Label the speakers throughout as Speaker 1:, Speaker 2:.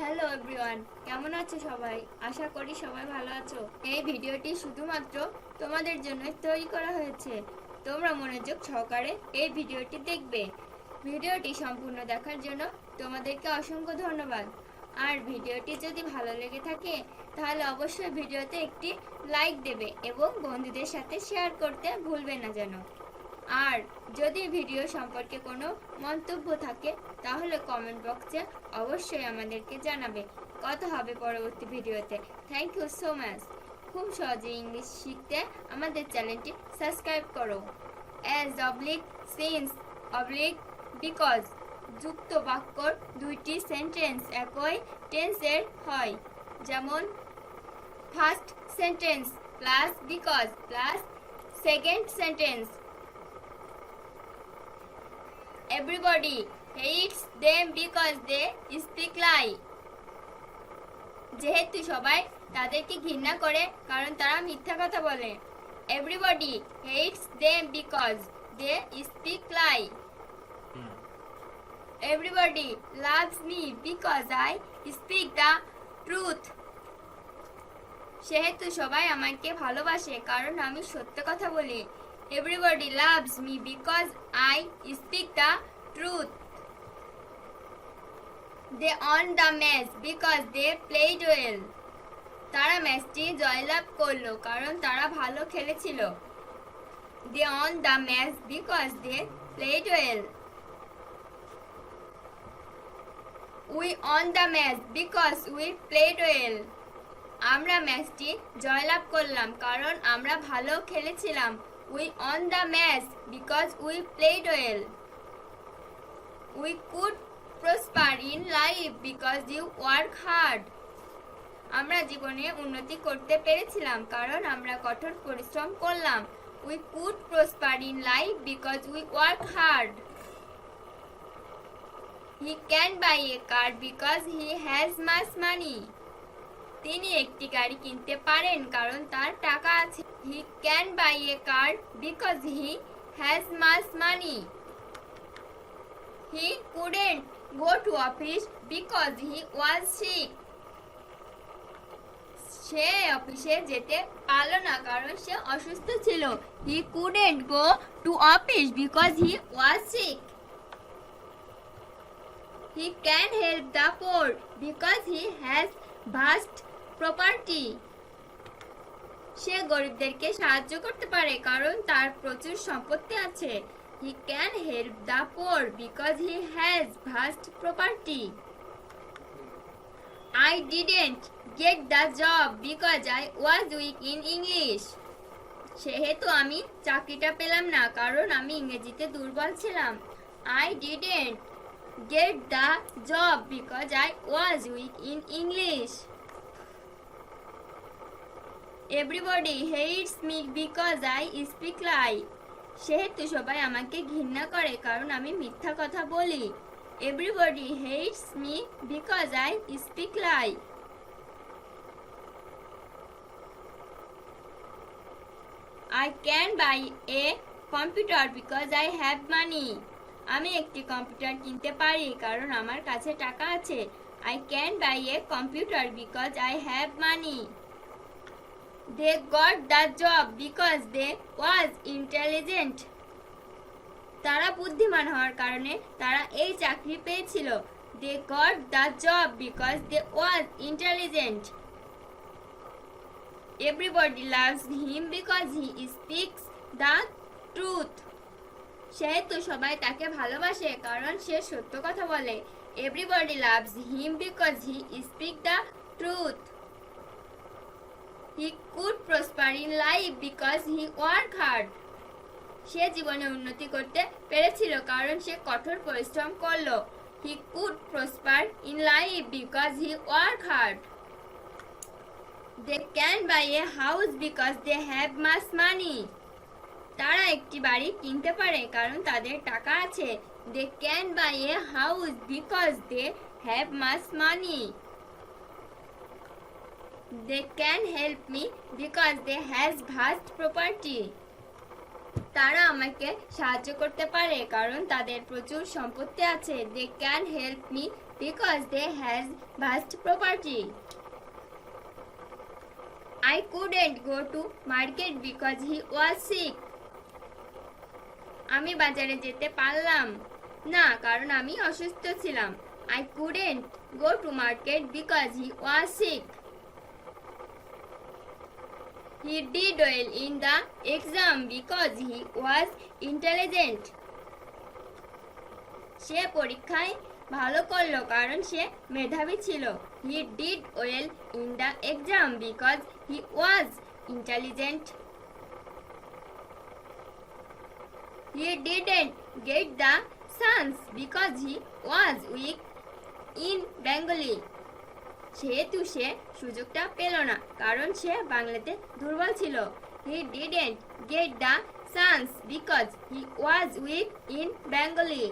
Speaker 1: Hello everyone, কেমন আছো সবাই? আশা করি সবাই ভালো আছো। এই ভিডিওটি শুধুমাত্র তোমাদের জন্যই তৈরি করা হয়েছে। তোমরা মনোযোগ সহকারে এই ভিডিওটি দেখবে। ভিডিওটি সম্পূর্ণ দেখার জন্য তোমাদেরকে অসংখ্য ধন্যবাদ। আর ভিডিওটি যদি ভালো লেগে থাকে তাহলে অবশ্যই ভিডিওতে একটি লাইক দেবে এবং বন্ধুদের সাথে শেয়ার করতে ভুলবে না যেন। আর যদি ভিডিও সম্পর্কে কোনো মন্তব্য থাকে তাহলে কমেন্ট বক্সে অবশ্যই আমাদেরকে জানাবে। কথা হবে পরবর্তী ভিডিওতে। Thank you so much. খুব সহজে ইংলিশ শিখতে আমাদের চ্যানেলটি সাবস্ক্রাইব করো। As oblique since oblique because যুক্ত বাক্যর দুইটি সেন্টেন্স একই টেন্সের হয়, যেমন first sentence plus because plus second sentence Everybody hates them because they speak lie. যেহেতু সবাই তাদেরকে ঘৃণা করে কারণ তারা মিথ্যা কথা বলে। Everybody hates them because they speak lie. Everybody loves me because I speak the truth. সেহেতু সবাই আমাকে ভালোবাসে কারণ আমি সত্য কথা বলি। Everybody loves me because I speak the truth. They won the match because they played well. তারা ম্যাচটি জয়লাভ করলো কারণ তারা ভালো খেলেছিল। They won the match because they played well. We won the match because we played well. আমরা ম্যাচটি জয়লাভ করলাম কারণ আমরা ভালো খেলেছিলাম। We won the match because we played well. We could prosper in life because you work hard. আমরা জীবনে উন্নতি করতে পেরেছিলাম কারণ আমরা কঠোর পরিশ্রম করলাম। We could prosper in life because we work hard. He can buy a car because he has much money. তিনি একটি গাড়ি কিনতে পারেন কারণ তার টাকা আছে। He can buy a car because he has much money. He couldn't go to office because he was sick. সে অফিসে যেতে পারল না কারণ সে অসুস্থ ছিল। He couldn't go to office because he was sick. He can help the poor because he has vast property. সে গরিবদেরকে সাহায্য করতে পারে কারণ তার প্রচুর সম্পত্তি আছে। He can help the poor because he has vast property. I didn't get the job because I was weak in English. সেহেতু আমি চাকরিটা পেলাম না কারণ আমি ইংরেজিতে দুর্বল ছিলাম। I didn't get the job because I was weak in English. Everybody hates me because I speak lie. সেহেতু সবাই আমাকে ঘৃণা করে কারণ আমি মিথ্যা কথা বলি। Everybody hates me because I speak lie. I can buy a computer because I have money. আমি একটি কম্পিউটার কিনতে পারি কারণ আমার কাছে টাকা আছে। I can buy a computer because I have money. They got the job because they was intelligent. তারা বুদ্ধিমান হওয়ার কারণে তারা এই চাকরি পেয়েছিল। They got the job because they was intelligent. Everybody loves him because he speaks the truth. সেহেতু সবাই তাকে ভালোবাসে কারণ সে সত্য কথা বলে। Everybody loves him because he speaks the truth. He could prosper in life because he worked hard. সে জীবনে উন্নতি করতে পেরেছিল কারণ সে কঠোর পরিশ্রম করলো। He could prosper in life because he worked hard. They can buy a house because they have much money. তারা একটি বাড়ি কিনতে পারে কারণ তাদের টাকা আছে। They can buy a house because they have much money. They can help me because they has vast property. তারা আমাকে সাহায্য করতে পারে কারণ তাদের প্রচুর সম্পত্তি আছে। They can help me because they has vast property. I couldn't go to market because he was sick. আমি বাজারে যেতে পারলাম না কারণ আমি অসুস্থ ছিলাম। I couldn't go to market because he was sick. He did well in the exam because he was intelligent. সে পরীক্ষায় ভালো করলো কারণ সে মেধাবী ছিল। He did well in the exam because he was intelligent. He didn't get the chance because he was weak in Bengali. সেহেতু সে সুযোগটা পেল না কারণ সে বাংলাতে দুর্বল ছিল। He didn't get the chance because he was weak in Bengali.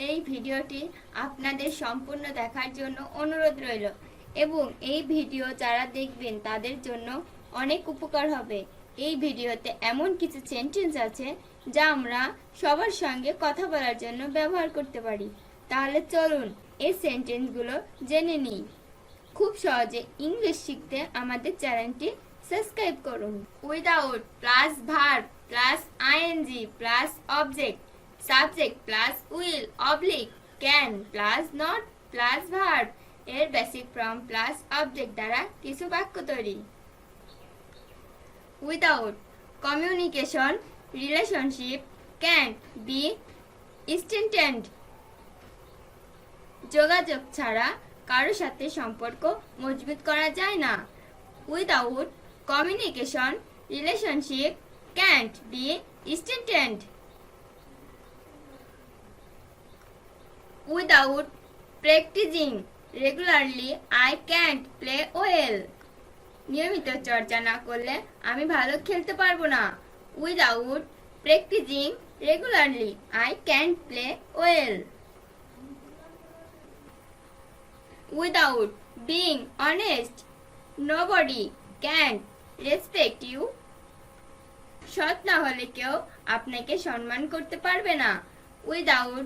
Speaker 1: এই ভিডিওটি আপনাদের সম্পূর্ণ দেখার জন্য অনুরোধ রইল এবং এই ভিডিও যারা দেখবেন তাদের জন্য অনেক উপকার হবে। এই ভিডিওতে এমন কিছু সেন্টেন্স আছে যা আমরা সবার সঙ্গে কথা বলার জন্য ব্যবহার করতে পারি। তাহলে চলুন এই সেন্টেন্সগুলো জেনে নিই। খুব সহজে ইংলিশ শিখতে আমাদের চ্যানেলটি সাবস্ক্রাইব করুন। Without plus verb plus ING plus object subject plus will oblique can plus not plus verb এর বেসিক ফর্ম প্লাস অবজেক্ট দ্বারা কিছু বাক্য তৈরি। Without communication relationship can be strengthened. যোগাযোগ ছাড়া কারোর সাথে সম্পর্ক মজবুত করা যায় না। Without communication relationship can't be strengthened. Without practicing regularly, I can't play well. নিয়মিত চর্চা না করলে আমি ভালো খেলতে পারবো না। Without practicing regularly, I can't play well. Without being honest, nobody can respect you. সৎ না হলে কেউ আপনাকে সম্মান করতে পারবে না। Without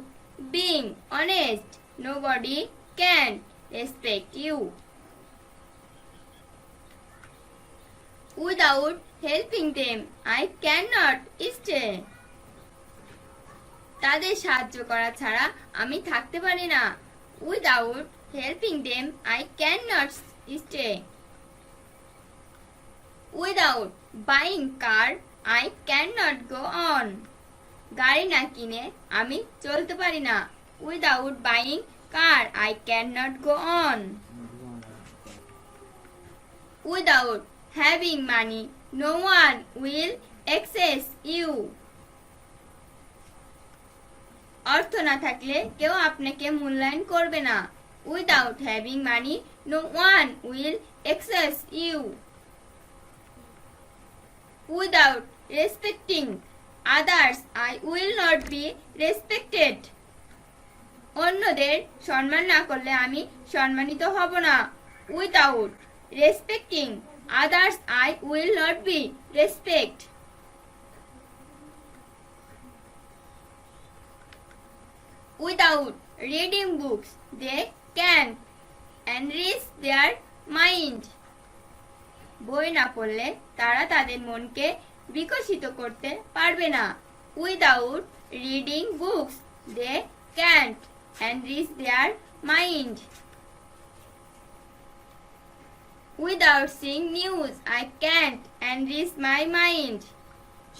Speaker 1: being honest, nobody can respect you. Without helping them, I cannot stay. তাদের সাহায্য করা ছাড়া আমি থাকতে পারি না। Without helping them, I cannot stay. Without buying car, I cannot go on. গাড়ি না কিনে আমি চলতে পারি না। Without buying car, I cannot go on. Without having money, no one will access you. অর্থ না থাকলে কেউ আপনাকে মূল্যায়ন করবে না। Without having money, no one will access you. Without respecting others, I will not be respected. অন্যদের সম্মান না করলে আমি সম্মানিত হব না। Without respecting others, I will not be respected. Without reading books, they can enrich their mind. বই না পড়লে তারা তাদের মনকে বিকশিত করতে পারবে না। Without reading books, they can't enrich their mind. Without seeing news, I can't enrich my mind.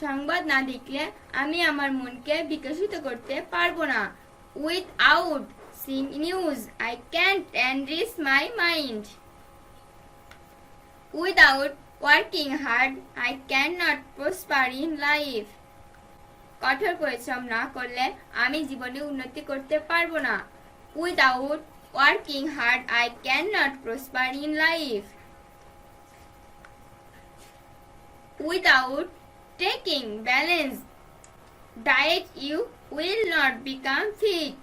Speaker 1: সংবাদ না দেখলে আমি আমার মনকে বিকশিত করতে পারবো না। Without seeing news, I can't enrich my mind. Without working hard, I cannot prosper in life. কঠোর পরিশ্রম না করলে আমি জীবনে উন্নতি করতে পারবো না। Without working hard, I cannot prosper in life. Without taking balanced diet, you will not become fit.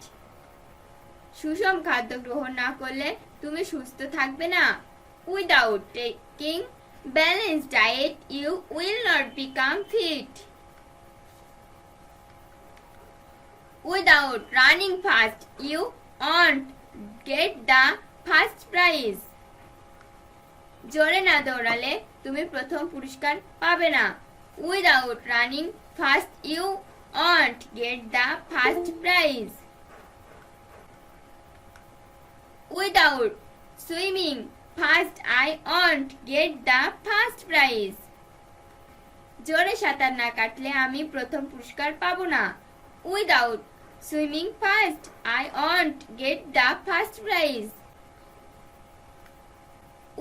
Speaker 1: সুষম খাদ্য গ্রহণ না করলে তুমি সুস্থ থাকবে না। Without taking balanced diet, you will not become fit. Without running fast, you won't get the first prize. জোরে না দৌড়ালে তুমি প্রথম পুরস্কার পাবে না। Without running fast you won't get the first prize. Without swimming fast I won't get the first prize. জোরে সাঁতার না কাটলে আমি প্রথম পুরস্কার পাবো না। Without swimming fast I won't get the first prize.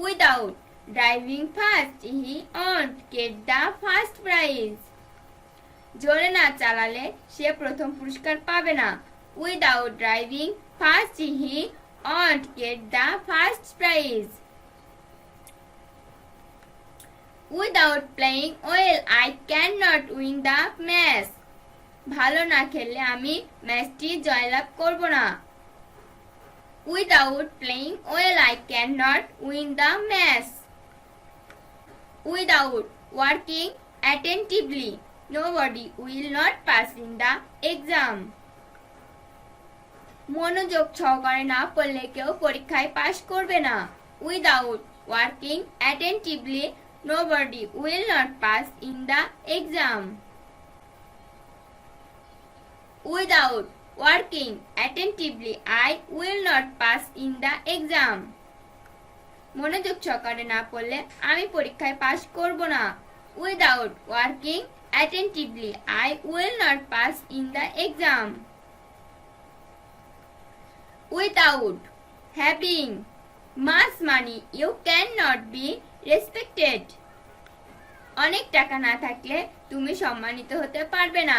Speaker 1: Without driving fast he won't get the first prize. জোরে না চালালে সে প্রথম পুরস্কার পাবে না। Without driving fast he won't get the first prize. Without playing well I cannot win the match. ভালো না খেললে আমি ম্যাচটি জয়লাভ করব না। Without playing well I cannot win the match. Without working attentively nobody will not pass in the exam. মনোযোগ সহকারে না পড়লে কেউ পরীক্ষায় পাস করবে না। Without working attentively nobody will not pass in the exam. Without working attentively I will not pass in the exam. মনোযোগ সহকারে না পড়লে আমি পরীক্ষায় পাস করব না। Without working attentively I will not pass in the exam. Without having much money you cannot be respected. অনেক টাকা না থাকলে তুমি সম্মানিত হতে পারবে না।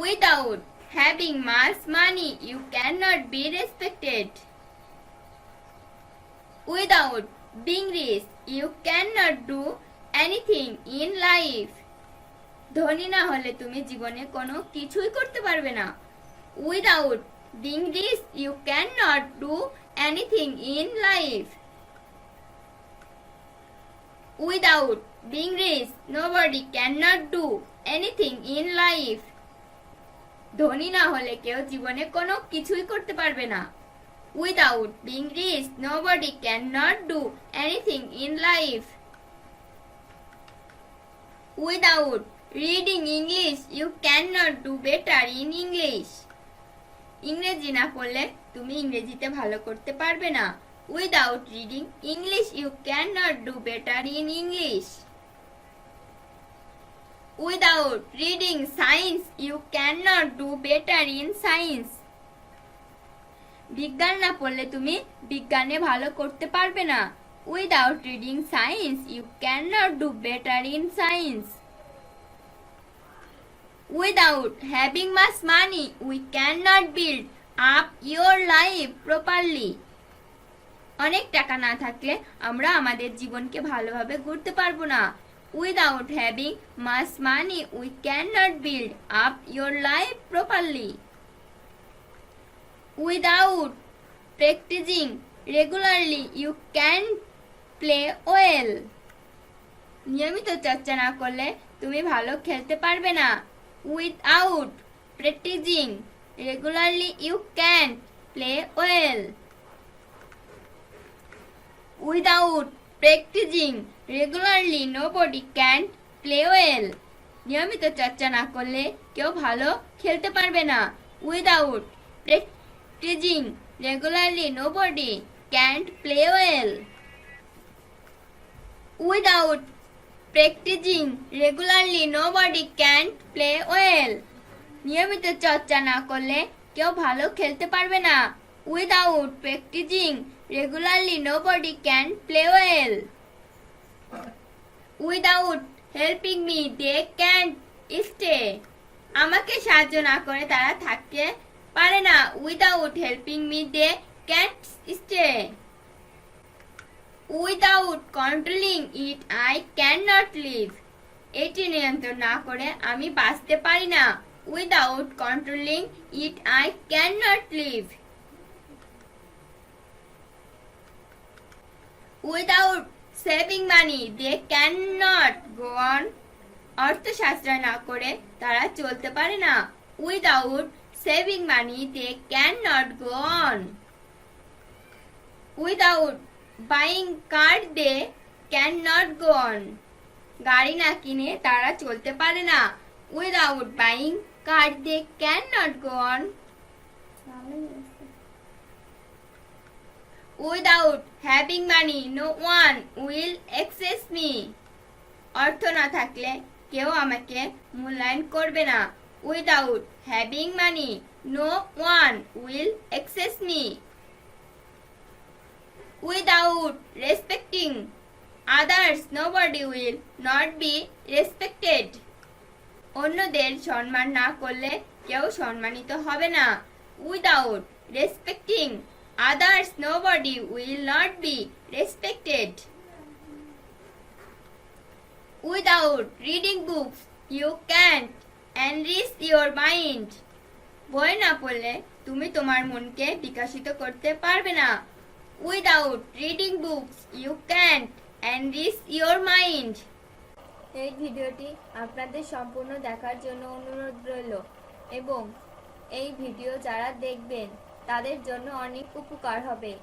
Speaker 1: Without having much money you cannot be respected. Without being rich you cannot do anything in life. ধনী না হলে তুমি জীবনে কোনো কিছুই করতে পারবে না। Without being rich you cannot do anything in life. Without being rich nobody cannot do anything in life. ধনী না হলে কেউ জীবনে কোনো কিছুই করতে পারবে না। Without being rich nobody cannot do anything in life. Without reading English you cannot do better in English. ইংরেজি না পড়লে তুমি ইংরেজিতে ভালো করতে পারবে না। Without reading English you cannot do better in English. Without reading science you cannot do better in science. বিজ্ঞান না পড়লে তুমি বিজ্ঞানে ভালো করতে পারবে না। Without reading science you cannot do better in science. Without having much money we cannot build up your life properly. অনেক টাকা না থাকলে আমরা আমাদের জীবনকে ভালোভাবে গড়তে পারবো না। Without having much money we cannot build up your life properly. Without practicing regularly you can play well. নিয়মিত চর্চা না করলে তুমি ভালো খেলতে পারবে না। Without practicing regularly you can't play well. Without practicing regularly nobody can play well. নিয়মিত চর্চা না করলে কেউ ভালো খেলতে পারবে না। Without practicing regularly nobody can't play well. Without practicing regularly nobody can't play well. নিয়মিত চর্চা না করলে কেউ ভালো খেলতে পারবে না। Without practicing regularly nobody can play well. Without helping me they can't stay. আমাকে সাহায্য না করে তারা থাকতে পারে না। Without helping me they can't stay. Without controlling it I cannot live. এটি নিয়ন্ত্রণ না করে আমি বাঁচতে পারি না। Without controlling it I cannot live. Without saving money they cannot go on. অর্থ সাশ্রয় না করে তারা চলতে পারে না। Without saving money they cannot go on. Without buying car they can not go on. গাড়ি না কিনে তারা চলতে পারে না। Without buying car they can not go on. Without having money no one will assess me. অর্থ না থাকলে কেউ আমাকে মূল্যায়ন করবে না। Without having money no one will assess me. Without respecting others nobody will not be respected. অন্যদের সম্মান না করলে কেউ সম্মানিত হবে না। উইদাউট রেসপেক্টিং others nobody will not be respected. Without reading books you can't enrich your mind. বই না পড়লে তুমি তোমার মনকে বিকশিত করতে পারবে না। Without reading books you can't enrich your mind. এই ভিডিওটি আপনাদের সম্পূর্ণ দেখার জন্য অনুরোধ রইল এবং এই ভিডিও যারা দেখবেন তাদের জন্য অনেক উপকার হবে।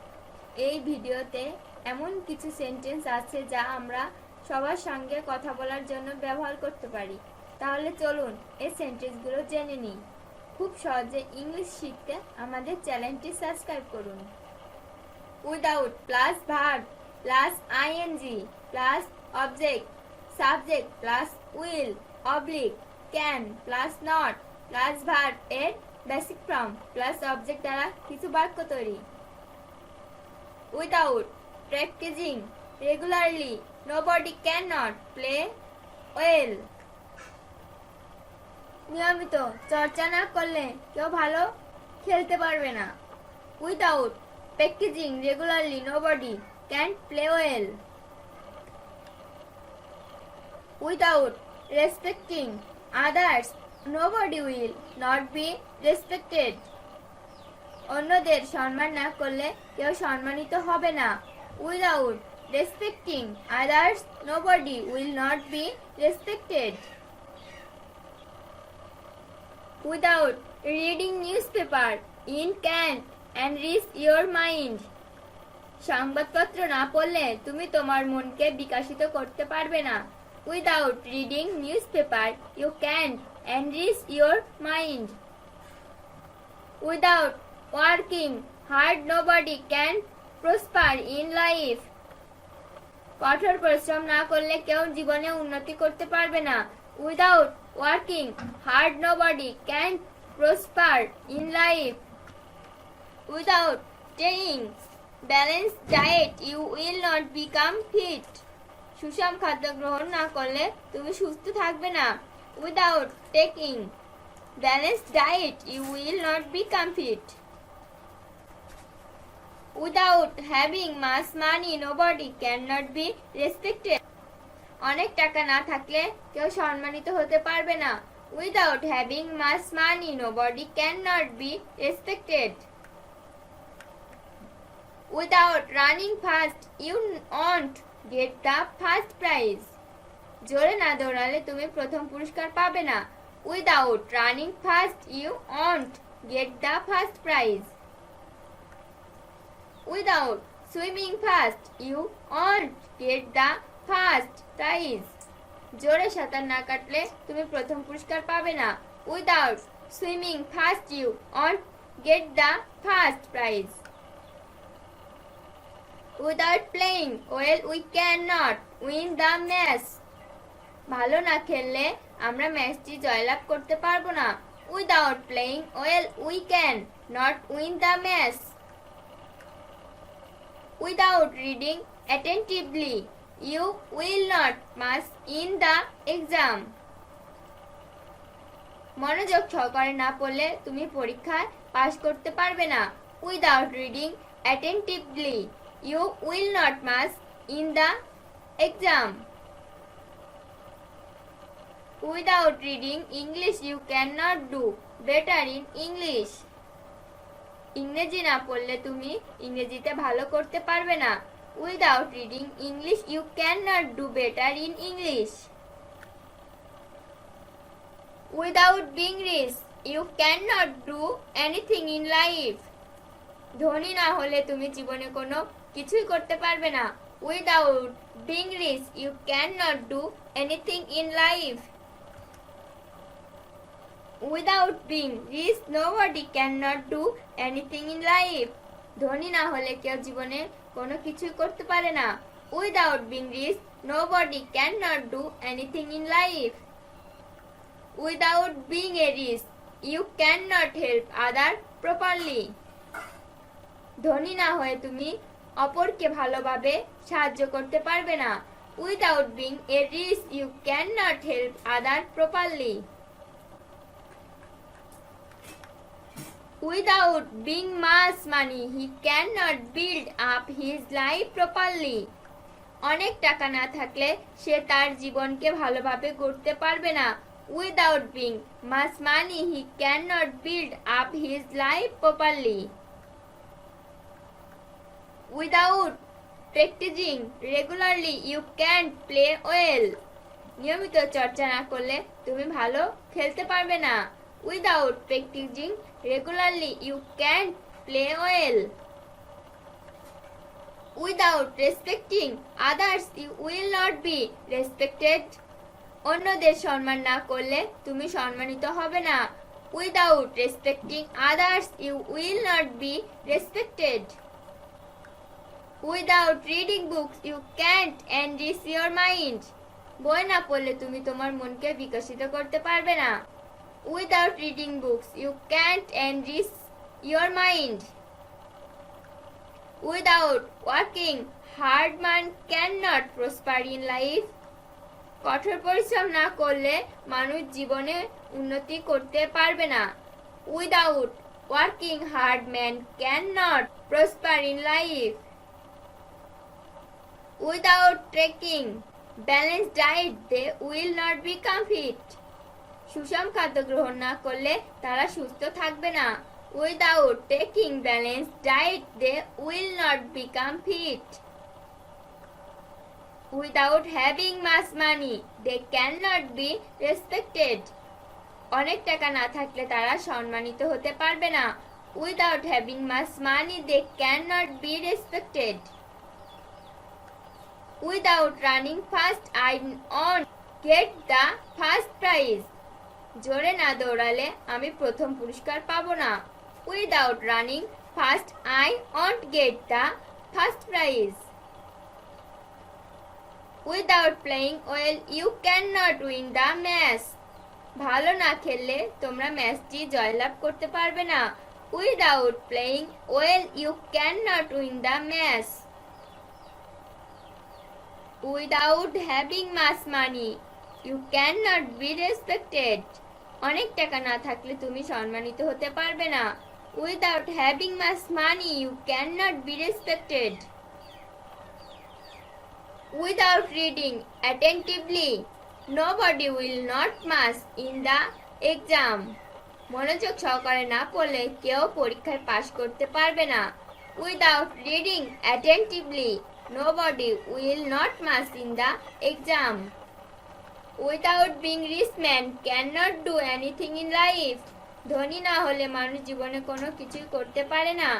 Speaker 1: এই ভিডিওতে এমন কিছু সেন্টেন্স আছে যা আমরা সবার সঙ্গে কথা বলার জন্য ব্যবহার করতে পারি। তাহলে চলুন এই সেন্টেন্সগুলো জেনে নিই। খুব সহজে ইংলিশ শিখতে আমাদের চ্যানেলটি সাবস্ক্রাইব করুন। Without plus verb plus ING plus object subject plus will oblique can plus not plus verb এর বেসিক ফর্ম প্লাস অবজেক্ট দ্বারা কিছু বাক্য তৈরি। Without practising regularly nobody can not play well. নিয়মিত চর্চা না করলে কেউ ভালো খেলতে পারবে না। Without practising regularly nobody can play well. Without respecting others nobody will not be respected. অন্যদের সম্মান না করলে কেউ সম্মানিত হবে না। Without respecting others nobody will not be respected. Without reading newspaper you can't enrich your mind. সংবাদপত্র না পড়লে তুমি তোমার মনকে বিকশিত করতে পারবে না। Without reading newspaper you can't enrich your mind. Without working hard nobody can prosper in life. কঠোর পরিশ্রম না করলে কেউ জীবনে উন্নতি করতে পারবে না। Without working hard nobody can prosper in life. Without taking balanced diet you will not become fit. সুষম খাদ্য গ্রহণ না করলে তুমি সুস্থ থাকবে না। Without taking balanced diet you will not become fit. Without having much money nobody cannot be respected. অনেক টাকা না থাকলে কেউ সম্মানিত হতে পারবে না। Without having much money nobody cannot be respected. Without running fast you won't get the first prize. জোরে না দৌড়ালে তুমি প্রথম পুরস্কার পাবে না। Without running fast you won't get the first prize. Without swimming fast you won't get the first prize. জোরে সাঁতার না কাটলে তুমি প্রথম পুরস্কার পাবে না। Without swimming fast you won't get the first prize. Without playing well we cannot win the match. ভালো না খেললে আমরা ম্যাচটি জয়লাভ করতে পারবো না। Without playing well we can not win the match. Without reading attentively you will not pass in the exam. মনোযোগ সহকারে না পড়লে তুমি পরীক্ষায় পাস করতে পারবে না। Without reading attentively you will not pass in the exam. Without reading English you cannot do better in English. ইংরেজি না পড়লে তুমি ইংরেজিতে ভালো করতে পারবে না। Without reading English you cannot do better in English. Without being rich you cannot do anything in life. ধনী না হলে তুমি জীবনে কোনো কিছুই করতে পারবে না। Without being rich you can not do anything in life. Without being rich nobody can not do anything in life. ধনী না হলে কেউ জীবনে কোনো কিছুই করতে পারে না। Without being rich nobody can not do anything in life. Without being a rich you can not help other properly. ধনী না হয়ে তুমি অপরকে ভালোভাবে সাহায্য করতে পারবে না। Without being a rich you can not help other properly. Without being much money, he cannot build up his life properly. অনেক টাকা না থাকলে সে তার জীবনকে ভালোভাবে গড়তে পারবে না। Without being much money, he cannot build up his life properly. Without practicing regularly, you can't play well. নিয়মিত চর্চা না করলে তুমি ভালো খেলতে পারবে না। Without practicing regularly, you can't play well. Without respecting others, you will not be respected. অন্যদের সম্মান না করলে তুমি সম্মানিত হবে না। Without respecting others, you will not be respected. Without reading books, you can't enrich your mind. বই না পড়লে তুমি তোমার মনকে বিকশিত করতে পারবে না। Without reading books, you can't enrich your mind. Without working hard, man cannot prosper in life. কঠোর পরিশ্রম না করলে মানুষ জীবনে উন্নতি করতে পারবে না। Without working hard, man cannot prosper in life. Without taking balanced diet, they will not become fit. সুষম খাদ্য গ্রহণ না করলে তারা সুস্থ থাকবে না। Without taking balanced diet, they will not become fit. Without having much money, they cannot be respected. অনেক টাকা না থাকলে তারা সম্মানিত হতে পারবে না। Without having much money, they cannot be respected. Without running fast, I won't get the first prize. জোরে না দৌড়ালে আমি প্রথম পুরস্কার পাবো না। Without running fast, I won't get the first prize. Without playing well, you cannot win the match. ভালো না খেললে তোমরা ম্যাচটি জয়লাভ করতে পারবে না। Without playing well, you cannot win the match. Without having much money, you cannot be respected. অনেক টাকা না থাকলে তুমি সম্মানিত হতে পারবে না। Without having much money, you cannot be respected. Without reading attentively, nobody will not pass in the exam. মনোযোগ সহকারে না পড়লে কেউ পরীক্ষায় পাশ করতে পারবে না। Without reading attentively, nobody will not pass in the exam. Without being rich, man cannot do anything in life. ধনী না হলে মানুষ জীবনে কোনো কিছুই করতে পারে না।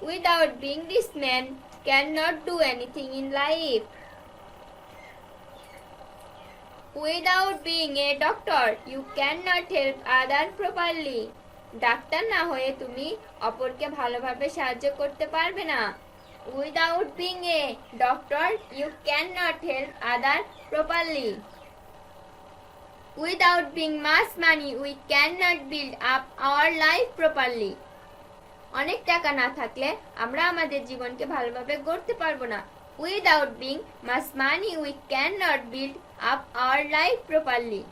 Speaker 1: Without being rich, man cannot do anything in life. Without being a doctor, you cannot help others properly. Doctor না হয়ে তুমি অপরকে ভালোভাবে সাহায্য করতে পারবে না। Without being a doctor, you cannot help others properly. Without being much money, we cannot build up our life properly. অনেক টাকা না থাকলে আমরা আমাদের জীবনকে ভালোভাবে গড়তে পারবো না। Without being much money, we cannot build up our life properly.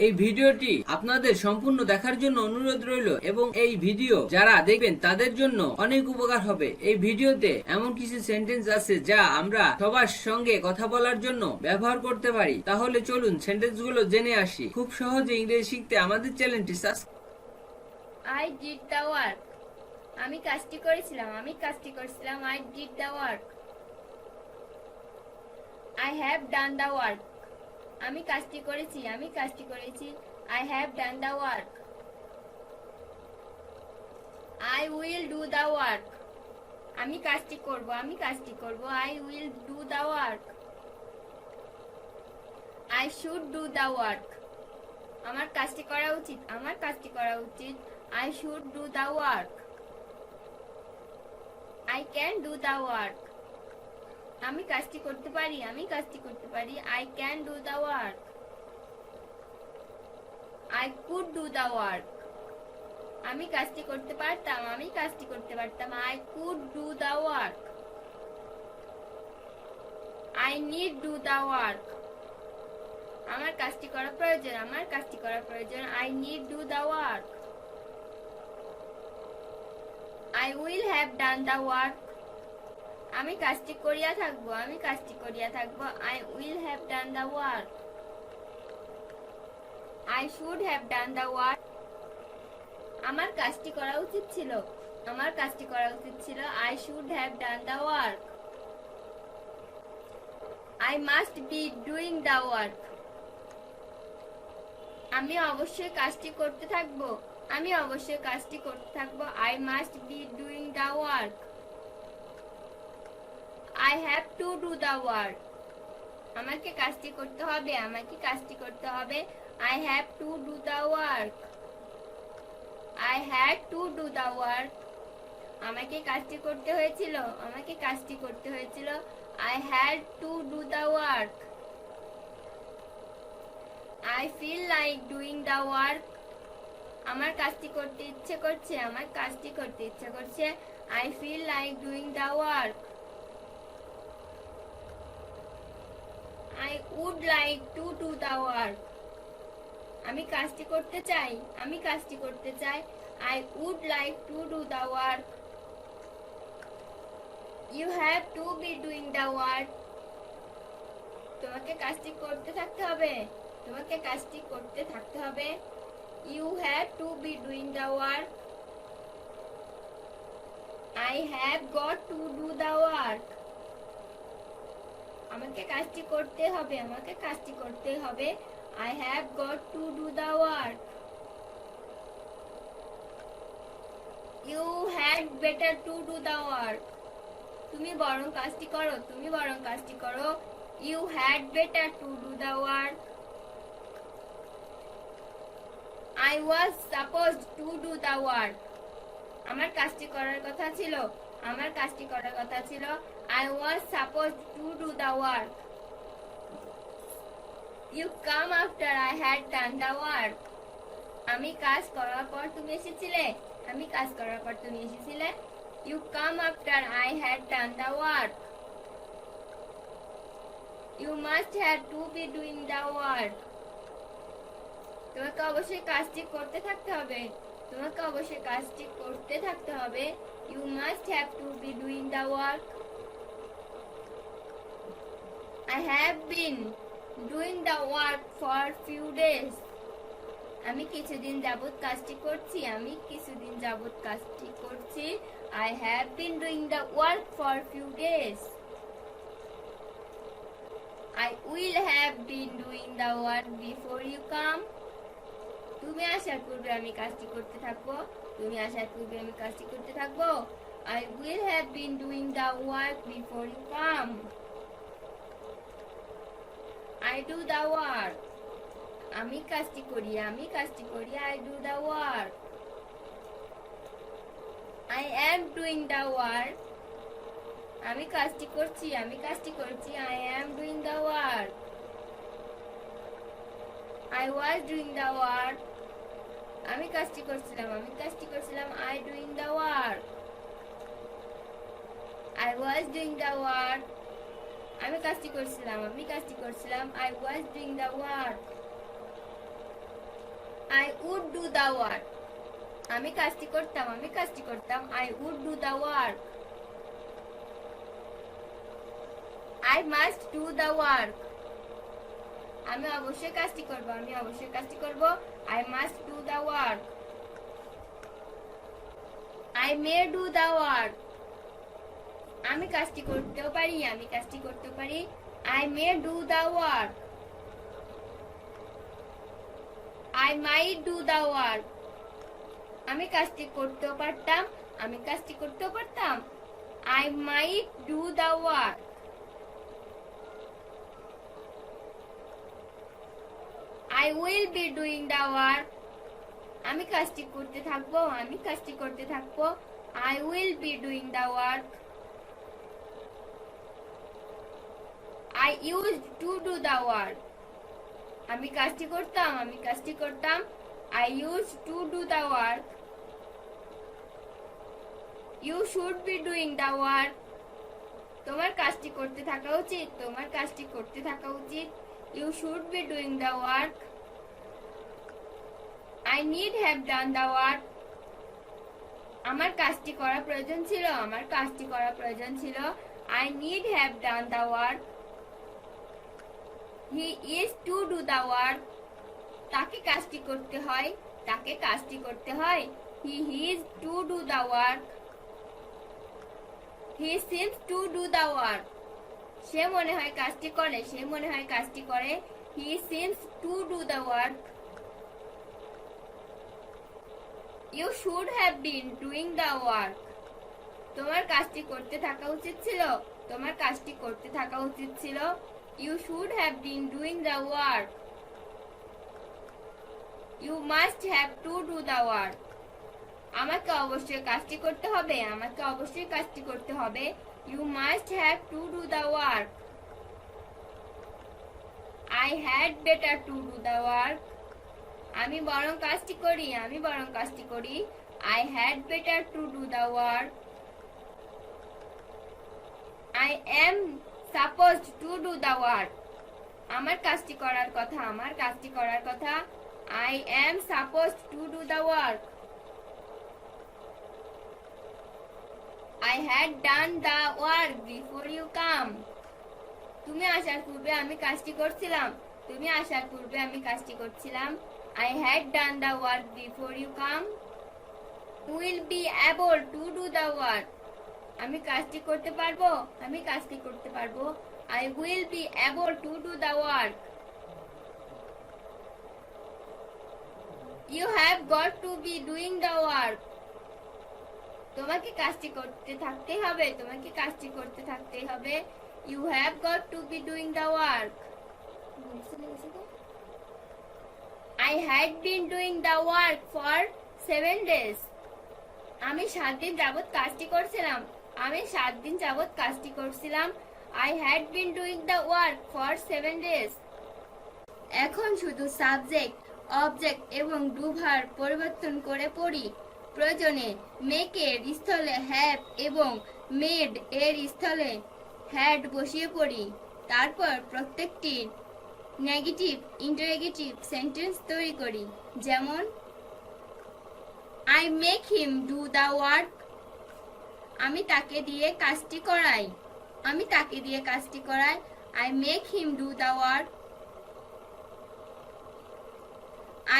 Speaker 2: এই ভিডিওটি আপনাদের সম্পূর্ণ দেখার জন্য অনুরোধ রইল এবং এই ভিডিও যারা দেখবেন তাদের জন্য অনেক উপকার হবে। এই ভিডিওতে এমন কিছু সেন্টেন্স আছে যা আমরা সবার সঙ্গে কথা বলার জন্য ব্যবহার করতে পারি। তাহলে চলুন সেন্টেন্সগুলো জেনে আসি। খুব সহজে ইংরেজি শিখতে আমাদের চ্যানেলটি subscribe.
Speaker 1: I did the work. আমি কাজটি করেছিলাম। I did the work. I have done the work. আমি কাজটি করেছি। I have done the work. I will do the work. আমি কাজটি করব, আমি কাজটি করব। I will do the work. I should do the work. আমার কাজটি করা উচিত, আমার কাজটি করা উচিত। I should do the work. I can do the work. আমি কাজটি করতে পারি, আমি কাজটি করতে পারি। I can do the work. I could do the work. আমি কাজটি করতে পারতাম, আমি কাজটি করতে পারতাম। I could do the work. I need do the work. আমার কাজটি করা প্রয়োজন, আমার কাজটি করা প্রয়োজন। I need do the work. I will have done the work. আমি কাজটি করিয়া থাকবো, আমি কাজটি করিয়া থাকবো। I will have done the work. I should have done the work. আমার কাজটি করা উচিত ছিল, আমার কাজটি করা উচিত ছিল। I should have done the work. I must be doing the work. আমি অবশ্যই কাজটি করতে থাকবো, আমি অবশ্যই কাজটি করতে থাকবো। I must be doing the work. I have to do the work. আমাকে কাজটি করতে হবে, আমাকে কাজটি করতে হবে। I have to do the work. I had to do the work. আমাকে কাজটি করতে হয়েছিল, আমাকে কাজটি করতে হয়েছিল। I had to do the work. I feel like doing the work. আমার কাজটি করতে ইচ্ছে করছে, আমার কাজটি করতে ইচ্ছে করছে। I feel like doing the work. I would like to do the work. আমি কাজটি করতে চাই, আমি কাজটি করতে চাই। I would like to do the work. You have to be doing the work. তোমাকে কাজটি করতে থাকতে হবে, তোমাকে কাজটি করতে থাকতে হবে। You have to be doing the work. I have got to do the work. আমাকে কাজটি করতে হবে, আমাকে কাজটি করতে হবে। I have got to do the work. You had better to do the work. তুমি বরং কাজটি করো, তুমি বরং কাজটি করো। You had better to do the work. I was supposed to do the work. আমার কাজটি করার কথা ছিল, আমার কাজটি করার কথা ছিল। I was supposed to do the work. You come after I had done the work. আমি কাজ করার পর তুমি এসেছিলে, আমি কাজ করার পর তুমি এসেছিলে। You come after I had done the work. You must have to be doing the work. তোমাকে অবশ্যই কাজটি করতে থাকতে হবে, তোমাকে অবশ্যই কাজটি করতে থাকতে হবে। You must have to be doing the work. I have been doing the work for few days. আমি কিছুদিন যাবত কাজটি করছি, আমি কিছুদিন যাবত কাজটি করছি। I have been doing the work for few days. I will have been doing the work before you come. তুমি আসার পূর্বে আমি কাজটি করতে থাকবো, তুমি আসার পূর্বে আমি কাজটি করতে থাকবো। I will have been doing the work before you come. I do the work. আমি কাজটি করি, আমি কাজটি করি। I do the work. I am doing the work. আমি কাজটি করছি, আমি কাজটি করছি। I am doing the work. I was doing the work. আমি কাজটি করছিলাম, আমি কাজটি করছিলাম। I doing the work. I was doing the work. আমি কাজটি করছিলাম, আমি কাজটি করছিলাম। I was doing the work. I would do the work. আমি কাজটি করতাম, আমি কাজটি করতাম। I would do the work. I must do the work. আমি অবশ্যই কাজটি করব, আমি অবশ্যই কাজটি করব। I must do the work. I may do the work. আমি কাজটি করতেও পারি, আমি কাজটি করতে পারি। I may do the work. I might do the work. আমি কাজটি করতেও পারতাম, আমি কাজটি করতেও পারতাম। I might do the work. I will be doing the work. আমি কাজটি করতে থাকবো, আমি কাজটি করতে থাকবো। I will be doing the work. I used to do the work. আমি কাজটি করতাম, আমি কাজটি করতাম। I used to do the work. You should be doing the work. তোমার কাজটি করতে থাকা উচিত, তোমার কাজটি করতে থাকা উচিত। You should be doing the work. I need have done the work. আমার কাজটি করা প্রয়োজন ছিল, আমার কাজটি করা প্রয়োজন ছিল। I need have done the work. He is to do the work. তাকে কাজটি করতে হয়, তাকে কাজটি করতে হয়। He is to do the work. He seems to do the work. সে মনে হয় কাজটি করে, সে মনে হয় কাজটি করে। He seems to do the work. You should have been doing the work. তোমার কাজটি করতে থাকা উচিত ছিল, তোমার কাজটি করতে থাকা উচিত ছিল। You should have been doing the work. You must have to do the work. আমাকে অবশ্যই কাজটি করতে হবে, আমাকে অবশ্যই কাজটি করতে হবে। You must have to do the work. I had better to do the work. আমি বরং কাজটি করি, আমি বরং কাজটি করি। I had better to do the work. I am supposed to do the work. আমার কাজটি করার কথা, আমার কাজটি করার কথা। I am supposed to do the work. I had done the work before you come. তুমি আসার পূর্বে আমি কাজটি করছিলাম, তুমি আসার পূর্বে আমি কাজটি করছিলাম। I had done the work before you come. Will be able to do the work. আমি কাজটি করতে পারবো, আমি কাজটি করতে পারবো। I will be able to do the work. You have got to be doing the work. তোমাকে কাজটি করতে থাকতেই হবে, তোমাকে কাজটি করতে থাকতেই হবে। You have got to be doing the work. I had been doing the work for 7 days. আমি 7 দিন যাবত কাজটি করছিলাম, আমি 7 দিন যাবত কাজটি করছিলাম। I had been doing the work for 7 days. এখন শুধু সাবজেক্ট, অবজেক্ট এবং ডু ভার্ব পরিবর্তন করে পড়ি। প্রয়োজনে মেক এর স্থলে হ্যাভ এবং মেড এর স্থলে হ্যাড বসিয়ে পড়ি। তারপর প্রত্যেকটি নেগেটিভ ইন্টারোগেটিভ সেন্টেন্স তৈরি করি। যেমন I make him do the work. আমি তাকে দিয়ে কাজটি করাই, আমি তাকে দিয়ে কাজটি করাই। I make him do the work.